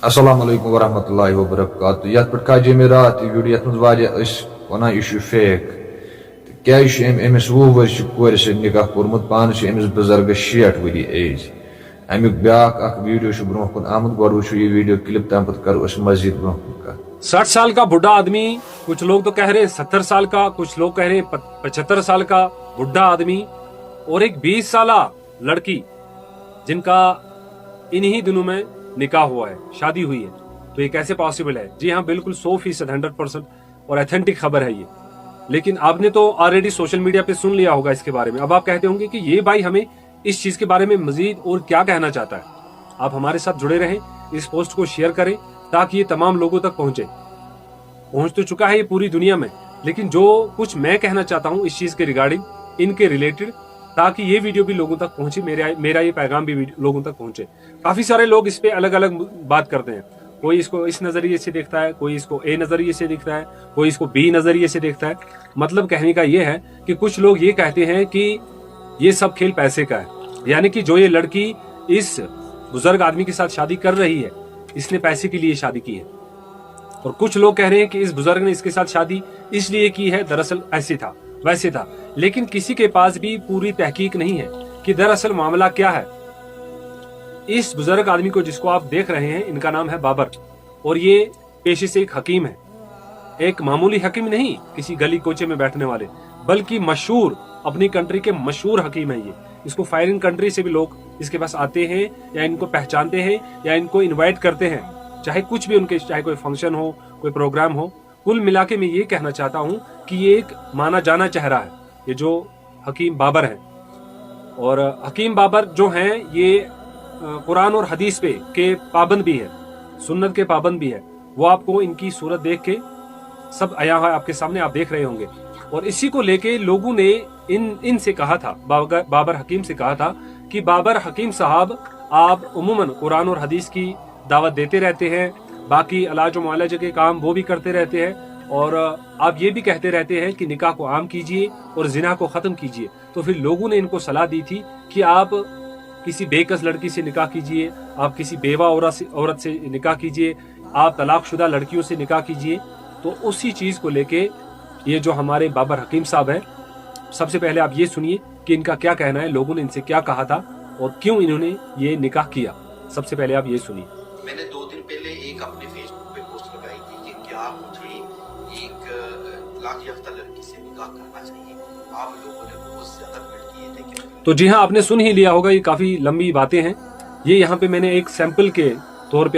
السلام علیکم ورحمۃ اللہ وبرکاتہ یت پہ کھاجے میں رات یہ ویڈیو یت مز ونان یہ فیک کیا امس 20 ورش کور سۭتۍ نکاح کورمت پانس امس بزرگس 60 ؤری ایج امیک بیاکھ اخ ویڈیو برو کن آمت گۄڈٕ وٕچھو یہ ویڈیو کلپ تمہ پتہٕ کرو أسۍ مزید برو کن کتھ 60 سال کا بڈھا آدمی، کچھ لوگ تو کہہ رہے 70 سال کا، کچھ لوگ کہہ رہے 75 سال کا بڈھا آدمی اور ایک 20 سالہ لڑکی جن کا انہی دنوں میں نکاح ہوا ہے، شادی ہوئی ہے، تو یہ کیسے پاسبل ہے؟ جی ہاں، بالکل 100% 100% اور ایتھینٹک خبر ہے یہ. لیکن آپ نے تو آلریڈی سوشل میڈیا پہ سن لیا ہوگا اس کے بارے میں. اب آپ کہتے ہوں گے کہ یہ بھائی ہمیں اس چیز کے بارے میں مزید اور کیا کہنا چاہتا ہے. آپ ہمارے ساتھ جڑے رہیں، اس پوسٹ کو شیئر کریں تاکہ یہ تمام لوگوں تک پہنچ تو چکا ہے یہ پوری دنیا میں، لیکن جو کچھ میں کہنا چاہتا ہوں اس چیز کے ریگارڈنگ، ان کے ریلیٹڈ، تاکہ یہ ویڈیو بھی لوگوں تک پہنچے، میرا یہ پیغام بھی لوگوں تک پہنچے. کافی سارے لوگ اس پہ الگ الگ بات کرتے ہیں. کوئی اس کو اس نظریے سے دیکھتا ہے، کوئی اس کو اے نظریے سے دیکھتا ہے، کوئی اس کو بی نظریے سے دیکھتا ہے. مطلب کہنے کا یہ ہے کہ کچھ لوگ یہ کہتے ہیں کہ یہ سب کھیل پیسے کا ہے، یعنی کہ جو یہ لڑکی اس بزرگ آدمی کے ساتھ شادی کر رہی ہے اس نے پیسے کے لیے شادی کی ہے. اور کچھ لوگ کہہ رہے ہیں کہ اس بزرگ نے اس کے ساتھ شادی اس لیے کی ہے، دراصل ایسے تھا ویسے تھا. لیکن کسی کے پاس بھی پوری تحقیق نہیں ہے کہ دراصل معاملہ کیا ہے. اس بزرگ آدمی کو جس کو آپ دیکھ رہے ہیں، ان کا نام ہے بابر، اور یہ پیشے سے ایک حکیم ہے. ایک معمولی حکیم نہیں، کسی گلی کوچے میں بیٹھنے والے، بلکہ مشہور، اپنی کنٹری کے مشہور حکیم ہیں یہ. اس کو فارن کنٹری سے بھی لوگ اس کے پاس آتے ہیں، یا ان کو پہچانتے ہیں، یا ان کو انوائٹ کرتے ہیں، چاہے کچھ بھی ان کے، چاہے کوئی فنکشن ہو، کوئی پروگرام ہو. کل ملا کے میں یہ کہنا چاہتا ہوں کہ یہ ایک مانا جانا چہرہ ہے، یہ جو حکیم بابر ہیں. اور حکیم بابر جو ہیں یہ قرآن اور حدیث پہ کے پابند بھی ہے، سنت کے پابند بھی ہے. وہ آپ کو ان کی صورت دیکھ کے سب آیا ہے آپ کے سامنے، آپ دیکھ رہے ہوں گے. اور اسی کو لے کے لوگوں نے ان سے کہا تھا، بابر حکیم سے کہا تھا کہ بابر حکیم صاحب، آپ عموماً قرآن اور حدیث کی دعوت دیتے رہتے ہیں، باقی علاج و معالجہ کے کام وہ بھی کرتے رہتے ہیں، اور آپ یہ بھی کہتے رہتے ہیں کہ نکاح کو عام کیجئے اور زنا کو ختم کیجئے. تو پھر لوگوں نے ان کو صلاح دی تھی کہ آپ کسی بے کس لڑکی سے نکاح کیجئے، آپ کسی بیوہ عورت سے نکاح کیجئے، آپ طلاق شدہ لڑکیوں سے نکاح کیجئے. تو اسی چیز کو لے کے یہ جو ہمارے بابر حکیم صاحب ہیں، سب سے پہلے آپ یہ سنیے کہ ان کا کیا کہنا ہے، لوگوں نے ان سے کیا کہا تھا اور کیوں انہوں نے یہ نکاح کیا. سب سے پہلے آپ یہ سنیے. میں نے 2 دن پہلے ایک اپنے فیس بک پہ پوسٹ لگائی تھی کہ کیا مجھے ایک طلاق یافتہ لڑکی سے نکاح کرنا چاہیے. آپ لوگوں نے بہت زیادہ کمنٹ کیے تھے کہ تو جی ہاں، آپ نے سن ہی لیا ہوگا، یہ کافی لمبی باتیں ہیں. یہ یہاں پہ میں نے ایک سیمپل کے طور پہ